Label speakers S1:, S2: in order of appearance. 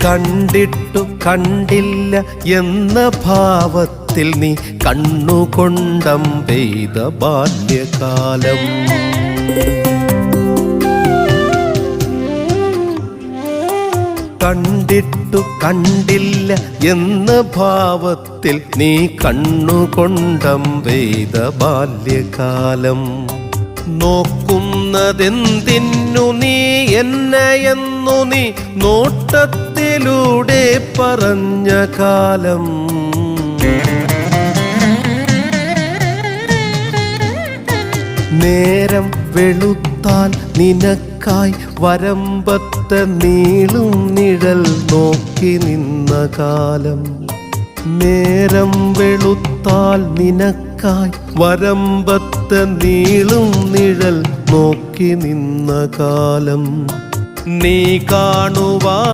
S1: കണ്ടിട്ടു കണ്ടില്ല എന്ന ഭാവത്തിൽ നീ കണ്ണുകൊണ്ടം പെയ്ത ബാല്യകാലം. കണ്ടിട്ടു കണ്ടില്ല എന്ന ഭാവത്തിൽ നീ കണ്ണുകൊണ്ടം പെയ്ത ബാല്യകാലം. നോക്കുന്നതെന്തിന്നു നീ എന്നെയെന്നു നീ നോട്ടത്തിലൂടെ പറഞ്ഞ കാലം. നേരം വെളുത്താൽ നിനക്കായി വരമ്പത്ത് നീളും നിഴൽ നോക്കി നിന്ന കാലം. നേരം വെളുത്താൽ നിനക്കായി വരമ്പത്ത് നീളും നിഴൽ നോക്കി നിന്ന കാലം. നീ കാണുവാൻ